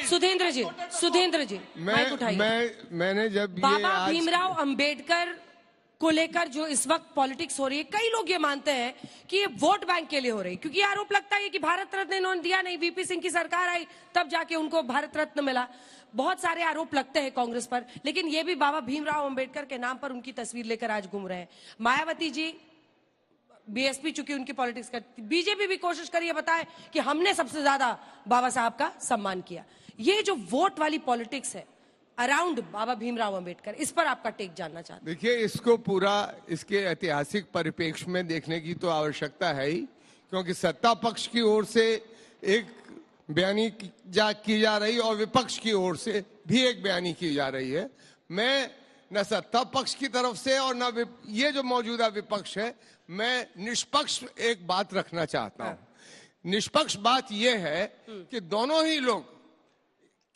सुधेंद्र जी mic उठाइए। मैंने जब बाबा भीमराव अंबेडकर को लेकर जो इस वक्त पॉलिटिक्स हो रही है, कई लोग ये मानते हैं कि ये वोट बैंक के लिए हो रही है, क्योंकि आरोप लगता है कि भारत रत्न इन्होंने दिया नहीं, वीपी सिंह की सरकार आई तब जाके उनको भारत रत्न मिला। बहुत सारे आरोप लगते हैं कांग्रेस पर, लेकिन ये भी बाबा भीमराव अंबेडकर के नाम पर उनकी तस्वीर लेकर आज घूम रहे हैं। मायावती जी बीएसपी चूंकि उनकी पॉलिटिक्स करती, बीजेपी भी कोशिश करिए बताए कि हमने सबसे ज्यादा बाबा साहब का सम्मान किया। ये जो वोट वाली पॉलिटिक्स है अराउंड बाबा भीमराव अंबेडकर, इस पर आपका टेक जानना चाहते हैं। देखिए, इसको पूरा इसके ऐतिहासिक परिप्रेक्ष्य में देखने की तो आवश्यकता है ही, क्योंकि सत्ता पक्ष की ओर से एक बयानी की जा रही और विपक्ष की ओर से भी एक बयानी की जा रही है। मैं न सत्ता पक्ष की तरफ से और न ये जो मौजूदा विपक्ष है, मैं निष्पक्ष एक बात रखना चाहता हूं। निष्पक्ष बात यह है कि दोनों ही लोग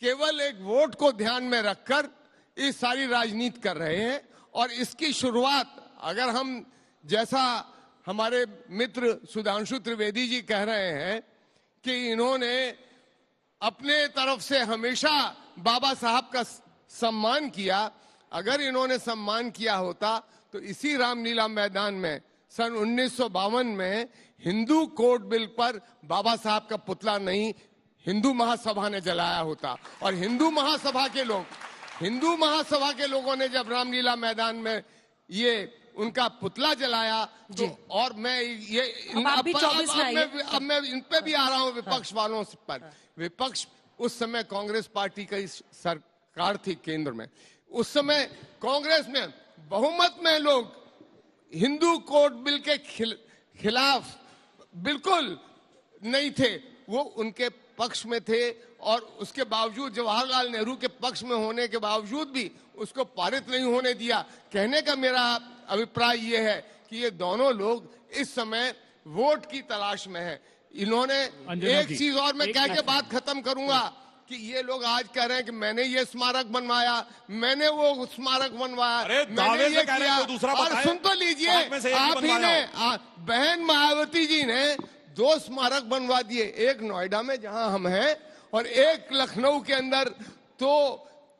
केवल एक वोट को ध्यान में रखकर इस सारी राजनीति कर रहे हैं, और इसकी शुरुआत अगर हम जैसा हमारे मित्र सुधांशु त्रिवेदी जी कह रहे हैं कि इन्होंने अपने तरफ से हमेशा बाबा साहब का सम्मान किया, अगर इन्होंने सम्मान किया होता तो इसी रामलीला मैदान में सन 1952 में हिंदू कोड बिल पर बाबा साहब का पुतला नहीं, हिंदू महासभा ने जलाया होता। और हिंदू महासभा के लोगों ने जब रामलीला मैदान में ये उनका पुतला जलाया तो, और मैं ये अब मैं इन पे भी आ रहा हूं विपक्ष वालों पर। विपक्ष उस समय कांग्रेस पार्टी की सरकार थी केंद्र में, उस समय कांग्रेस में बहुमत में लोग हिंदू कोड बिल के खिलाफ बिल्कुल नहीं थे, वो उनके पक्ष में थे, और उसके बावजूद जवाहरलाल नेहरू के पक्ष में होने के बावजूद भी उसको पारित नहीं होने दिया। कहने का मेरा अभिप्राय ये है कि ये दोनों लोग इस समय वोट की तलाश में हैं। इन्होंने एक चीज और मैं कह के बात खत्म करूंगा कि ये लोग आज कह रहे हैं कि मैंने ये स्मारक बनवाया, मैंने वो स्मारक बनवाया, मैंने ये किया। और सुन तो लीजिए, आप ही ने, बहन मायावती जी ने 2 स्मारक बनवा दिए, एक नोएडा में जहां हम हैं और एक लखनऊ के अंदर। तो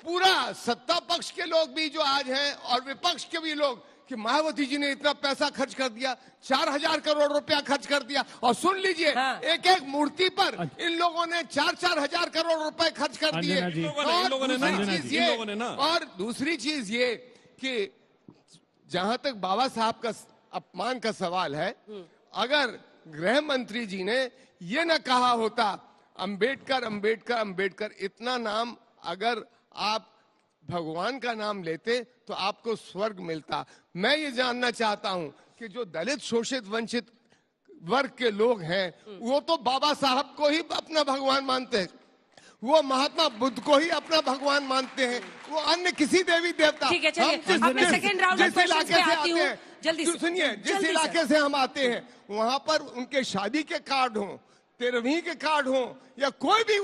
पूरा सत्ता पक्ष के लोग भी जो आज हैं और विपक्ष के भी लोग कि मायावती जी ने इतना पैसा खर्च कर दिया, 4000 करोड़ रुपया खर्च कर दिया। और सुन लीजिए, एक एक मूर्ति पर इन लोगों ने 4-4 हजार करोड़ रुपए खर्च कर दिए। और दूसरी चीज ये कि जहां तक बाबा साहब का अपमान का सवाल है, अगर गृह मंत्री जी ने ये न कहा होता अंबेडकर अंबेडकर अंबेडकर, इतना नाम अगर आप भगवान का नाम लेते तो आपको स्वर्ग मिलता। मैं ये जानना चाहता हूं कि जो दलित शोषित वंचित वर्ग के लोग हैं, वो तो बाबा साहब को ही अपना भगवान मानते हैं, वो महात्मा बुद्ध को ही अपना भगवान मानते हैं, वो अन्य किसी देवी देवता। ठीक है, चलिए जिस इलाके से आते हैं, जल्दी सुनिए, जिस इलाके से हम आते हैं वहां पर उनके शादी के कार्ड हों, 13वीं के कार्ड हों या कोई भी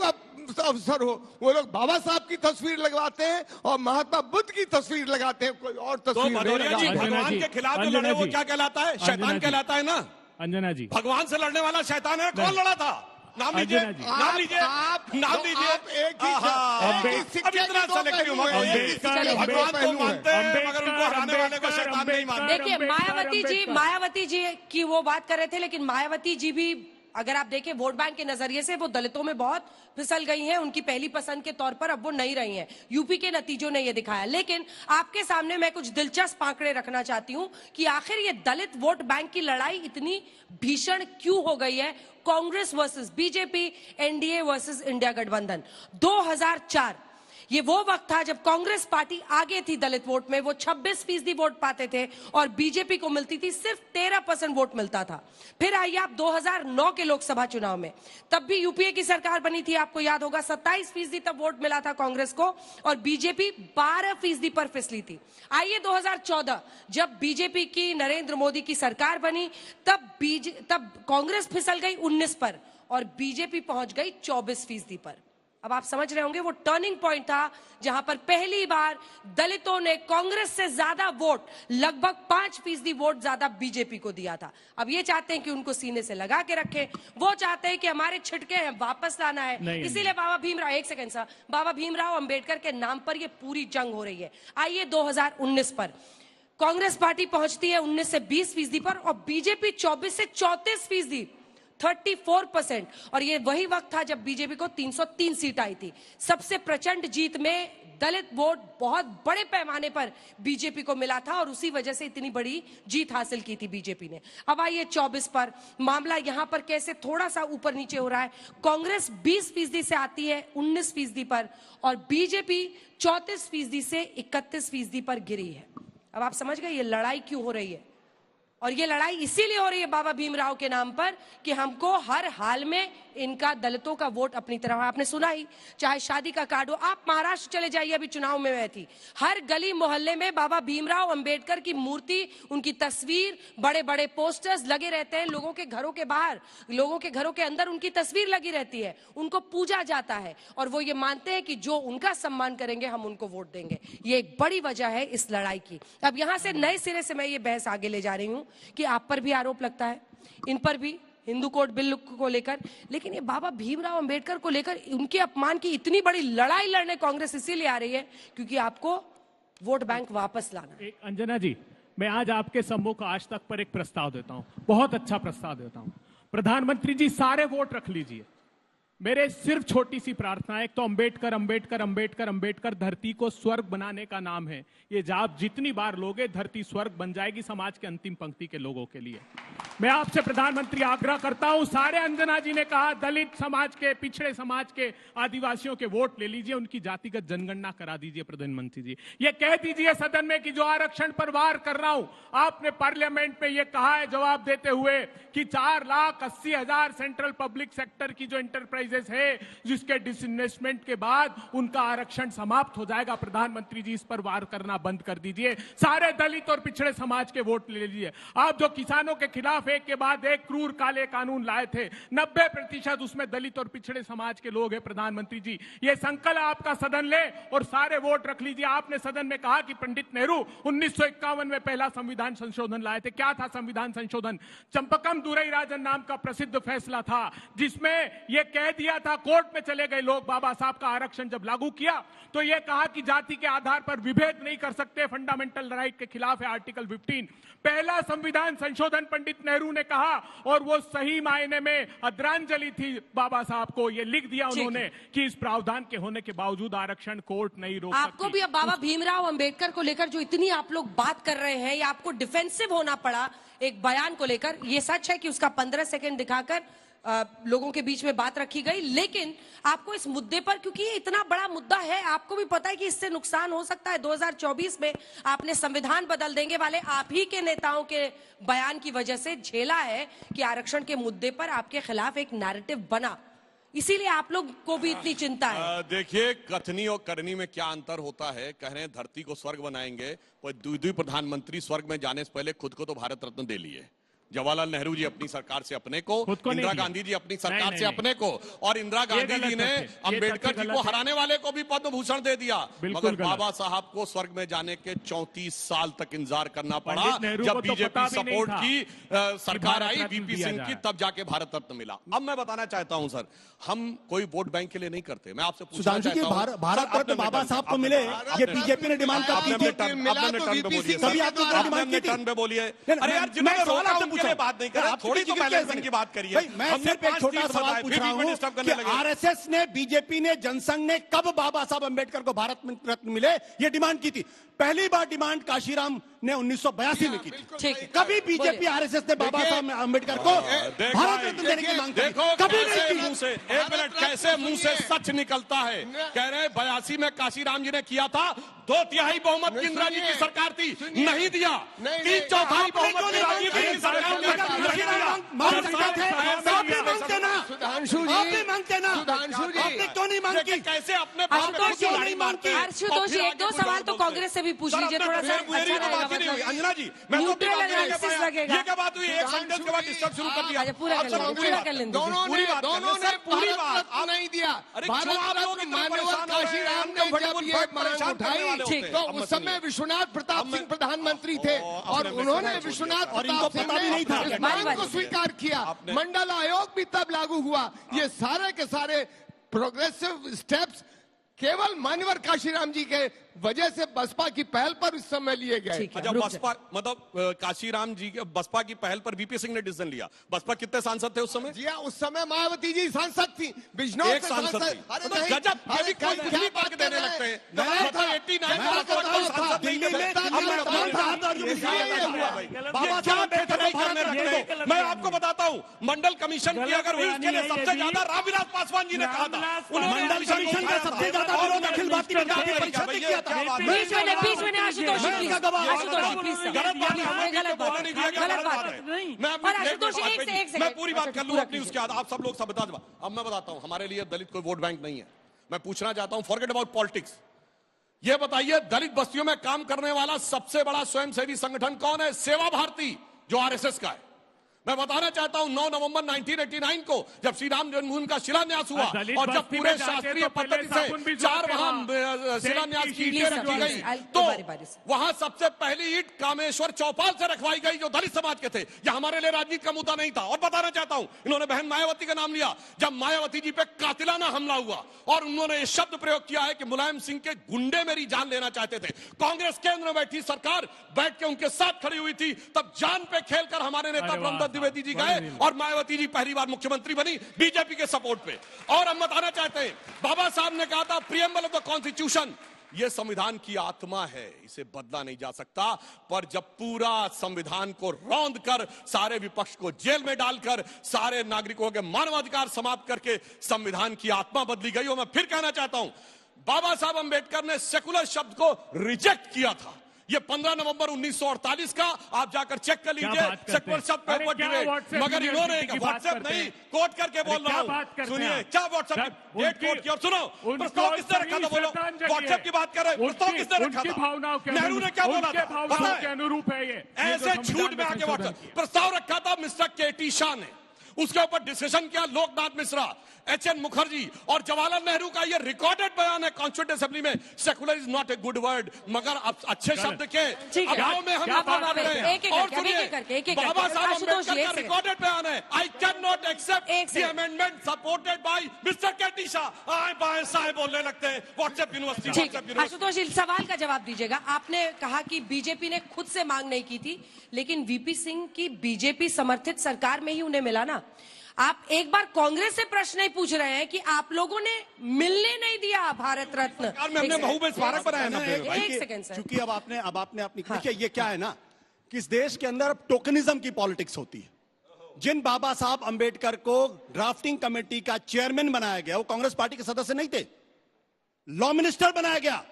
अवसर हो, वो लोग बाबा साहब की तस्वीर लगवाते हैं और महात्मा बुद्ध की तस्वीर लगाते हैं, कोई और तस्वीर नहीं लगाते। भगवान के खिलाफ जो लड़े वो क्या कहलाता है? शैतान कहलाता है ना। अंजना जी, भगवान से लड़ने वाला शैतान है। कौन लड़ा था? नाम लीजिए, नाम लीजिए, नाम लीजिए। कितना सेलेक्टिव भगवान को मानते हैं मगर उनको हराने वाले को शैतान नहीं मानते। देखिए, मायावती जी की वो बात कर रहे थे, लेकिन मायावती जी भी अगर आप देखें वोट बैंक के नजरिए से वो दलितों में बहुत फिसल गई हैं, उनकी पहली पसंद के तौर पर अब वो नहीं रही हैं। यूपी के नतीजों ने ये दिखाया। लेकिन आपके सामने मैं कुछ दिलचस्प आंकड़े रखना चाहती हूं कि आखिर ये दलित वोट बैंक की लड़ाई इतनी भीषण क्यों हो गई है। Congress versus BJP, NDA versus India गठबंधन। 2004 ये वो वक्त था जब कांग्रेस पार्टी आगे थी दलित वोट में, वो 26% वोट पाते थे और बीजेपी को मिलती थी सिर्फ 13% वोट मिलता था। फिर आइए आप 2009 के लोकसभा चुनाव में, तब भी यूपीए की सरकार बनी थी, आपको याद होगा 27% तब वोट मिला था कांग्रेस को और बीजेपी 12% पर फिसली थी। आइए 2014 जब बीजेपी की नरेंद्र मोदी की सरकार बनी, तब कांग्रेस फिसल गई 19 पर और बीजेपी पहुंच गई 24% पर। अब आप समझ रहे होंगे वो टर्निंग पॉइंट था जहां पर पहली बार दलितों ने कांग्रेस से ज्यादा वोट, लगभग 5% वोट ज्यादा बीजेपी को दिया था। अब ये चाहते हैं कि उनको सीने से लगा के रखें, वो चाहते हैं कि हमारे छिटके हैं वापस लाना है। इसीलिए बाबा भीमराव, एक सेकंड सर, बाबा भीमराव अंबेडकर के नाम पर ये पूरी जंग हो रही है। आइए 2019 पर कांग्रेस पार्टी पहुंचती है 19 से 20% पर और बीजेपी 24 से 34%, 34%। और ये वही वक्त था जब बीजेपी को 303 सीट आई थी। सबसे प्रचंड जीत में दलित वोट बहुत बड़े पैमाने पर बीजेपी को मिला था और उसी वजह से इतनी बड़ी जीत हासिल की थी बीजेपी ने। अब आइए 24 पर, मामला यहां पर कैसे थोड़ा सा ऊपर नीचे हो रहा है। कांग्रेस 20% से आती है 19% पर और बीजेपी 34% से 31% पर गिरी है। अब आप समझ गए ये लड़ाई क्यों हो रही है। और ये लड़ाई इसीलिए हो रही है बाबा भीमराव के नाम पर कि हमको हर हाल में इनका दलितों का वोट अपनी तरफ। आपने सुना ही, चाहे शादी का कार्ड हो, आप महाराष्ट्र चले जाइए, अभी चुनाव में मैं थी, हर गली मोहल्ले में बाबा भीमराव अंबेडकर की मूर्ति, उनकी तस्वीर, बड़े बड़े पोस्टर्स लगे रहते हैं। लोगों के घरों के बाहर, लोगों के घरों के अंदर उनकी तस्वीर लगी रहती है, उनको पूजा जाता है और वो ये मानते हैं कि जो उनका सम्मान करेंगे हम उनको वोट देंगे। ये एक बड़ी वजह है इस लड़ाई की। अब यहां से नए सिरे से मैं ये बहस आगे ले जा रही हूं कि आप पर भी आरोप लगता है, इन पर भी, हिंदू कोड बिल को लेकर, लेकिन ये बाबा भीमराव अंबेडकर को लेकर उनके अपमान की इतनी बड़ी लड़ाई लड़ने कांग्रेस इसीलिए आ रही है क्योंकि आपको वोट बैंक वापस लाना है। अंजना जी, मैं आज आपके सम्मुख आज तक पर एक प्रस्ताव देता हूं, बहुत अच्छा प्रस्ताव देता हूं। प्रधानमंत्री जी सारे वोट रख लीजिए, मेरे सिर्फ छोटी सी प्रार्थना है, एक तो अंबेडकर अंबेडकर अंबेडकर अंबेडकर धरती को स्वर्ग बनाने का नाम है। ये आप जितनी बार लोगे धरती स्वर्ग बन जाएगी समाज के अंतिम पंक्ति के लोगों के लिए। मैं आपसे प्रधानमंत्री आग्रह करता हूं, सारे अंजना जी ने कहा दलित समाज के, पिछड़े समाज के, आदिवासियों के वोट ले लीजिए, उनकी जातिगत जनगणना करा दीजिए। प्रधानमंत्री जी ये कह दीजिए सदन में कि जो आरक्षण पर वार कर रहा हूं, आपने पार्लियामेंट में ये कहा है जवाब देते हुए कि 4,80,000 सेंट्रल पब्लिक सेक्टर की जो एंटरप्राइज है जिसके डिसइन्वेस्टमेंट के बाद उनका आरक्षण समाप्त हो जाएगा। प्रधानमंत्री जी इस पर वार करना बंद कर दीजिए, सारे दलित और पिछड़े समाज के वोट ले लीजिए। आप जो किसानों के खिलाफ एक के बाद एक क्रूर काले कानून लाए थे, 90% उसमें दलित और पिछड़े समाज के लोग हैं। प्रधानमंत्री जी ये संकल्प आपका सदन ले और सारे वोट रख लीजिए। आपने सदन में कहा कि पंडित नेहरू 1951 में पहला संविधान संशोधन लाए थे। क्या था संविधान संशोधन? चंपकम दुरईराजन नाम का प्रसिद्ध फैसला था जिसमें यह कह दिया था, कोर्ट में चले गए लोग, बाबा साहब का आरक्षण जब लागू किया तो यह कहा कि जाति के आधार पर विभेद नहीं कर सकते, फंडामेंटल राइट के खिलाफ है आर्टिकल 15। पहला संविधान संशोधन पंडित नेहरू ने कहा और वो सही मायने में आदरांजलि थी बाबा साहब को। ये लिख दिया उन्होंने कि इस प्रावधान के होने के बावजूद आरक्षण कोर्ट नहीं रोक सकती। आपको भी अब बाबा भीमराव अंबेडकर को लेकर जो इतनी आप लोग बात कर रहे हैं, या आपको डिफेंसिव होना पड़ा एक बयान को लेकर, ये सच है कि उसका 15 सेकंड दिखाकर लोगों के बीच में बात रखी गई, लेकिन आपको इस मुद्दे पर, क्योंकि ये इतना बड़ा मुद्दा है, आपको भी पता है कि इससे नुकसान हो सकता है। 2024 में आपने संविधान बदल देंगे वाले आप ही के नेताओं के बयान की वजह से झेला है कि आरक्षण के मुद्दे पर आपके खिलाफ एक नैरेटिव बना, इसीलिए आप लोग को भी इतनी चिंता है। देखिए कथनी और करनी में क्या अंतर होता है। कह रहे हैं धरती को स्वर्ग बनाएंगे, और द्वितीय प्रधानमंत्री स्वर्ग में जाने से पहले खुद को तो भारत रत्न दे लिए। जवाहरलाल नेहरू जी अपनी सरकार से अपने को, इंदिरा गांधी जी अपनी सरकार से अपने को, और इंदिरा गांधी जी ने अंबेडकर जी को हराने वाले को भी पद्म भूषण दे दिया। मगर बाबा साहब को स्वर्ग में जाने के 34 साल तक इंतजार करना पड़ा। जब बीजेपी सपोर्ट की सरकार आई वीपी सिंह की, तब जाके भारत रत्न मिला। अब मैं बताना चाहता हूं सर, हम कोई वोट बैंक के लिए नहीं करते। मैं आपसे पूछना चाहता हूं, भारत रत्न बाबा साहब को मिले, ये बीजेपी ने डिमांड कब की थी? टर्न पे बोलिए। अरे यार जिन्होंने के लिए बात नहीं कर रहा, थोड़ी तो बैलेंसिंग की बात करिए। मैं सिर्फ एक छोटा सवाल पूछ रहा हूं कि आरएसएस ने, बीजेपी ने, जनसंघ ने कब बाबा साहब अंबेडकर को भारत रत्न मिले ये डिमांड की थी? पहली बार डिमांड काशीराम ने 1982 में की थी। कभी बीजेपी आरएसएस ने बाबा साहब अंबेडकर को भारत रत्न देने की मांग की? कभी नहीं की। मुंह से एक मिनट, कैसे मुंह से सच निकलता है? कह रहे 82 में काशीराम जी ने किया था, 2/3 बहुमत की इंदिरा जी की सरकार थी, नहीं दिया। 3/4 बहुमत की राजीव जी की सरकार ने क्यों नहीं मांगती? कैसे अपने आशुतोष जी, एक दो सवाल तो कांग्रेस से भी पूछ लीजिए, थोड़ा सा अच्छा रहेगा। बात ही नहीं हुई अंजना जी, मैं तो अपनी बात नहीं कह पाया। ये क्या बात हुई, एक सेंटेंस के बाद डिस्टर्ब शुरू कर दिया। दोनों ने पूरी बात नहीं दिया। भारत रत्न माननीय काशीराम ने जब ये मांग उठाई तो उस समय विश्वनाथ प्रताप सिंह प्रधानमंत्री थे और उन्होंने विश्वनाथ प्रताप सिंह ने इस मांग को स्वीकार किया। मंडल आयोग भी तब लागू हुआ। ये सारे के सारे प्रोग्रेसिव स्टेप्स केवल मान्यवर काशीराम जी के वजह से बसपा की पहल पर इस समय लिए गए। अच्छा, बसपा मतलब काशीराम जी के बसपा की पहल पर वीपी सिंह ने डिसीजन लिया। बसपा कितने सांसद थे उस समय? जी हाँ, उस समय मायावती जी सांसद थी, बिजनौर एक सांसद थी। गजब, अभी कोई कुछ भी बात देने लगते हैं। मैं आपको बताता हूँ, मंडल कमीशन की अगर हुई उसके लिए सबसे ज्यादा रामविलास पासवान जी ने कहा था। उन्होंने मंडल कमीशन का सबसे ज्यादा विरोध अखिल भारतीय विद्यार्थी परिषद ने किया था। 20 में आशुतोष गलत बात है। मैं पूरी बात कर लूं अपनी, उसके बाद आप सब लोग सब बता दो। अब मैं बताता हूं, हमारे लिए दलित कोई वोट बैंक नहीं है। मैं पूछना चाहता हूं, फॉरगेट अबाउट पॉलिटिक्स, ये बताइए दलित बस्तियों में काम करने वाला सबसे बड़ा स्वयंसेवी संगठन कौन है? सेवा भारती, जो आरएसएस का है। मैं बताना चाहता हूं 9 नवंबर 1989 को जब श्री राम जन्मभूमि का शिलान्यास हुआ और जब पूरे शास्त्रीय पद्धति से 4 वहां शिलान्यास की ईंटें रखी गई तो वहां सबसे पहली ईंट कामेश्वर चौपाल से रखवाई गई जो दलित समाज के थे। यह हमारे लिए राजनीति का मुद्दा नहीं था। और बताना चाहता हूं, इन्होंने बहन मायावती का नाम लिया। जब मायावती जी पे कातिलाना हमला हुआ और उन्होंने ये शब्द प्रयोग किया है कि मुलायम सिंह के गुंडे मेरी जान लेना चाहते थे, कांग्रेस केंद्र में बैठी सरकार बैठ के उनके साथ खड़ी हुई थी, तब जान पे खेलकर हमारे नेता ब्रह्मदत्त द्विवेदी जी गए और मायावती जी पहली बार मुख्यमंत्री बनी बीजेपी के सपोर्ट पे। और हम बताना चाहते हैं, बाबा साहब ने कहा था प्रियम्बल ऑफ द कॉन्स्टिट्यूशन, ये संविधान की आत्मा है, इसे बदला नहीं जा सकता। पर जब पूरा संविधान को रौंद कर सारे विपक्ष को जेल में डालकर सारे नागरिकों के मानवाधिकार समाप्त करके संविधान की आत्मा बदली गई। और मैं फिर कहना चाहता हूं, बाबा साहब अंबेडकर ने सेकुलर शब्द को रिजेक्ट किया था। ये 15 नवंबर 1948 का आप जाकर चेक कर लीजिए, सेकुलर शब्द पे ऊपर डिबेट। मगर इन्होंने व्हाट्सएप नहीं, कोट करके बोल रहा हूं, सुनिए क्या व्हाट्सएप डेट कोट की। और सुनो, प्रस्ताव किसने रखा था? बोलो, व्हाट्सएप की बात कर रहे हैं, प्रस्ताव किसने रखा था? नेहरू ने क्या बोला था? पता है? अनुरूप है ये ऐसे झूठ में आके व्हाट्सएप प्रस्ताव रखा था मिस्टर केटी शाह ने, उसके ऊपर डिसीजन किया लोकनाथ मिश्रा, एचएन मुखर्जी और जवाहरलाल नेहरू का ये रिकॉर्डेड बयान है कॉन्स्टिट्यूएंट असेंबली में। Secular is not a good word, मगर अब अच्छे शब्द के अभाव में हम बात कर रहे हैं। और सुनिए, बाबा साहब अम्बेडकर का रिकॉर्डेड बयान है, I can not accept the amendment supported by mister KT Shah. आए बाएं साए बोलने लगते हैं व्हाट्सएप यूनिवर्सिटी। आशुतोष जी, सवाल का जवाब दीजिएगा। आपने कहा कि बीजेपी ने खुद से मांग नहीं की थी, लेकिन वीपी सिंह की बीजेपी समर्थित सरकार में ही उन्हें मिला ना। आप एक बार कांग्रेस से प्रश्न नहीं पूछ रहे हैं कि आप लोगों ने मिलने नहीं दिया भारत रत्न। हमने महबूब स्मारक बनाया ना। एक सेकंड सर, क्योंकि अब आपने अपनी देखिए, ये क्या है ना कि इस देश के अंदर टोकनिज्म की पॉलिटिक्स होती है। जिन बाबा साहब अंबेडकर को ड्राफ्टिंग कमेटी का चेयरमैन बनाया गया, वो कांग्रेस पार्टी के सदस्य नहीं थे, लॉ मिनिस्टर बनाया गया।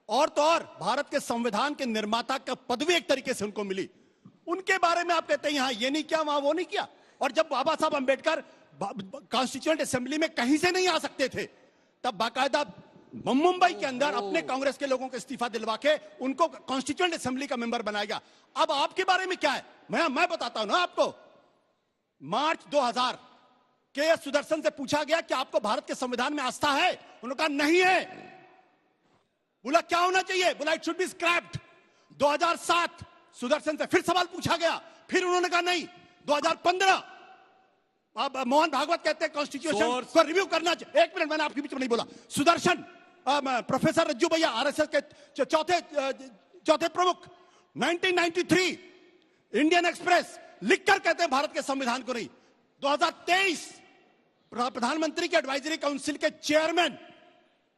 और तो और भारत के संविधान के निर्माता का पदवी एक तरीके से उनको मिली। उनके बारे में आप कहते हैं यहां ये नहीं किया, वहां वो नहीं किया। और जब बाबा साहब अंबेडकर कॉन्स्टिट्यूएंट असेंबली में कहीं से नहीं आ सकते थे, तब बाकायदा मुंबई के अंदर अपने कांग्रेस के लोगों को इस्तीफा दिलवा के उनको कॉन्स्टिट्यूएंट असेंबली का मेंबर बनाया गया। अब आपके बारे में क्या है, मैं बताता हूं ना आपको। मार्च 2000 के एस सुदर्शन से पूछा गया कि आपको भारत के संविधान में आस्था है? उन्होंने कहा नहीं है। बोला क्या होना चाहिए? बोला it should be scraped. 2007 Sudarshan से फिर सवाल पूछा गया, फिर उन्होंने कहा नहीं। 2015 अब मोहन भागवत कहते हैं कॉन्स्टिट्यूशन को रिव्यू करना चाहिए। एक मिनट, मैंने आपके बीच में नहीं बोला। सुदर्शन प्रोफेसर रज्जू भैया आरएसएस के चौथे प्रमुख 1993 इंडियन एक्सप्रेस लिखकर कहते हैं भारत के संविधान को नहीं। 2023 प्रधानमंत्री के एडवाइजरी काउंसिल के चेयरमैन,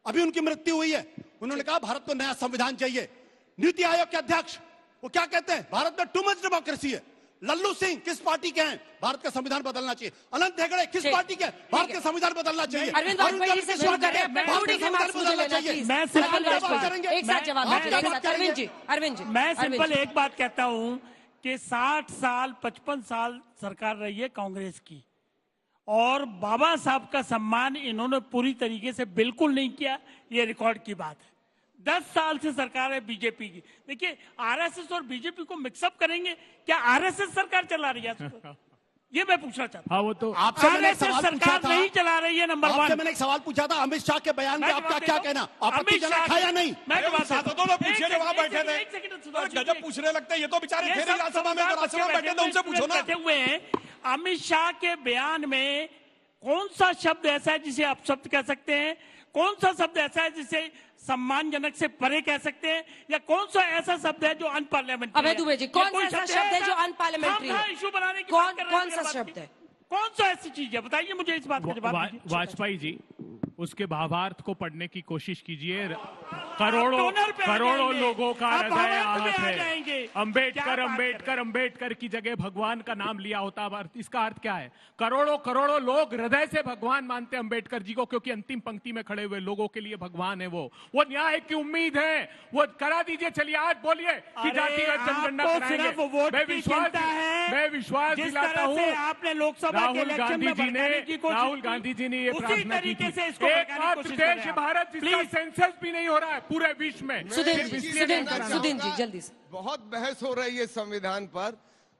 अभी उनकी मृत्यु हुई है, उन्होंने कहा भारत को नया संविधान चाहिए। नीति आयोग के अध्यक्ष वो क्या कहते हैं? भारत में टू मच डेमोक्रेसी है। लल्लू सिंह किस पार्टी के हैं? भारत का संविधान बदलना चाहिए। अनंत हेगड़े किस पार्टी के? भारत का संविधान बदलना चाहिए। अरविंद वाजपेयी से शुरू करें, भारत का संविधान बदलना चाहिए। मैं सिंपल एक बात कहता हूं कि 60 साल 55 साल सरकार रही है कांग्रेस की, और बाबा साहब का सम्मान इन्होंने पूरी तरीके से बिल्कुल नहीं किया, ये रिकॉर्ड की बात है। 10 साल से सरकार है बीजेपी की। देखिए आरएसएस और बीजेपी को मिक्सअप करेंगे, क्या आरएसएस सरकार चला रही है? ये मैं पूछना चाहता हूं। हाँ वो तो आपसे मैंने एक सवाल पूछा सरकार था, नहीं चला रही है। नंबर आपसे 1 मैंने एक सवाल पूछा था, अमित शाह के बयान पे आपका क्या कहना? आपत्तिजनक था या नहीं? मैं दोनों पूछिए जो वहां बैठे थे, गजब पूछने लगते हैं। ये तो बेचारे थे नहीं राज्यसभा में, राज्यसभा में बैठे थे, उनसे पूछो ना। बैठे हुए हैं। अमित शाह के बयान में कौन सा शब्द ऐसा है जिसे आप शब्द कह सकते हैं? कौन सा शब्द ऐसा है जिसे सम्मानजनक से परे कह सकते हैं? या कौन सा ऐसा शब्द है जो अनपार्लियामेंट्री है? अभय दुबे जी, कौन सा ऐसा शब्द है जो अनपार्लियामेंट्री है? इशू बनाने की बात कर रहे हैं। कौन सा शब्द है? कौन सा ऐसी चीज है? बताइए मुझे इस बात का जवाब दीजिए। वाजपेयी जी, उसके भावार्थ को पढ़ने की कोशिश कीजिए। करोड़ों लोगों का हृदय आहत है। अंबेडकर की जगह भगवान का नाम लिया होता। इसका अर्थ क्या है? करोड़ों लोग हृदय से भगवान मानते अंबेडकर जी को, क्योंकि अंतिम पंक्ति में खड़े हुए लोगों के लिए भगवान है वो न्याय की उम्मीद है। वो करा दीजिए। चलिए आज बोलिए कि जातिगत जनगणना कराएंगे। मैं विश्वास दिलाता हूँ। आपने लोकसभा राहुल गांधी जी ने ये प्रार्थना की थी। एकमात्र देश भारत जिसका सेंसस भी नहीं हो रहा है पूरे विश्व में। सुदीन जी जल्दी से। बहुत बहस हो रही है संविधान पर।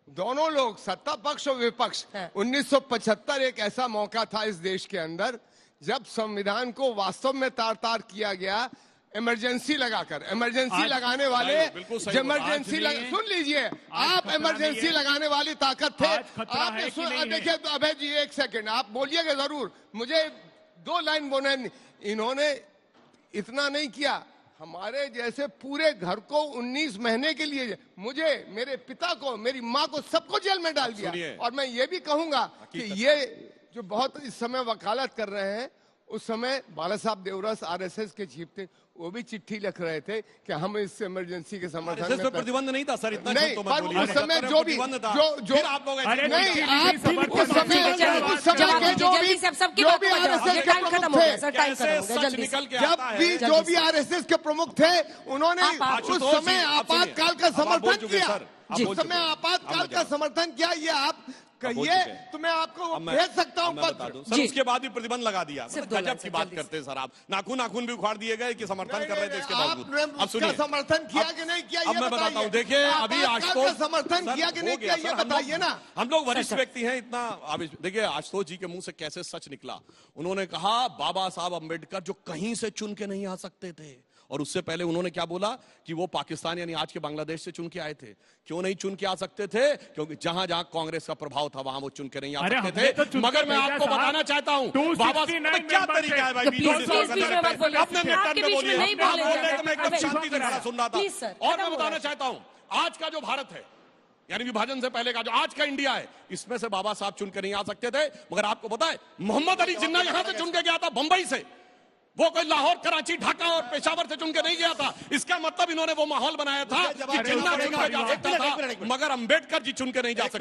दोनों लोग, सत्ता पक्ष और विपक्ष। 1975 एक ऐसा मौका था इस देश के अंदर जब संविधान को वास्तव में तार-तार किया गया, इमरजेंसी लगाकर। इमरजेंसी लगाने वाले, सुन लीजिए, आप इमरजेंसी लगाने वाली ताकत थे। आप देखिए अभय जी, एक सेकंड आप बोलिएगा जरूर। मुझे 2 लाइन बोलने, इन्होंने इतना नहीं किया, हमारे जैसे पूरे घर को 19 महीने के लिए, मुझे, मेरे पिता को, मेरी माँ को, सबको जेल में डाल दिया। और मैं ये भी कहूंगा कि ये जो बहुत इस समय वकालत कर रहे हैं, उस समय बाला साहब देवरस आरएसएस के चीफ थे, वो भी चिट्ठी लिख रहे थे कि हम इस इमरजेंसी के समर्थन में प्रतिबंध नहीं था सर, इतना नहीं, तो पर उस समय जो भी आप लोग नहीं, आप उस समय के जो भी आरएसएस के प्रमुख थे, जो भी आरएसएस के प्रमुख थे, उन्होंने उस समय आपातकाल का समर्थन किया। उस समय आपातकाल का समर्थन किया। ये आप कहिए तो मैं आपको भेज सकता हूँ पत्र। सर उसके बाद भी प्रतिबंध लगा दिया। गजब की बात करते हैं सर आप। नाखून भी उखाड़ दिए गए कि समर्थन कर रहे थे इसके बावजूद। अब सुनिए, समर्थन किया कि नहीं किया, अब मैं बताता हूँ। देखिए अभी आशुतोष समर्थन किया कि नहीं किया, ये बताइए ना। हम लोग वरिष्ठ व्यक्ति हैं, इतना देखिए आशुतोष जी के मुंह से कैसे सच निकला। उन्होंने कहा बाबा साहब अम्बेडकर जो कहीं से चुन के नहीं आ सकते थे, और उससे पहले उन्होंने क्या बोला कि वो पाकिस्तान यानी आज के बांग्लादेश से चुन के आए थे। क्यों नहीं चुन के आ सकते थे? क्योंकि जहां जहां कांग्रेस का प्रभाव था वहां वो चुन के नहीं आ सकते थे। मगर मैं आपको बताना चाहता हूं, बाबा क्या तरीका है भाई, अपने नेतृत्व में बोलिए। मैं एकदम शांति से खड़ा सुन रहा था। और मैं बताना चाहता हूं, आज का जो भारत है, यानी विभाजन से पहले का जो आज का इंडिया है, इसमें से बाबा साहब चुन के नहीं आ सकते थे। मगर आपको पता है मोहम्मद अली जिन्ना यहां से चुन के गया था, बंबई से। वो कोई लाहौर, कराची, ढाका और पेशावर से चुन के नहीं गया था। इसका मतलब इन्होंने वो माहौल बनाया था कि जिन्ना चुन के जा सकता था, मगर अंबेडकर जी चुन के नहीं जा सकते।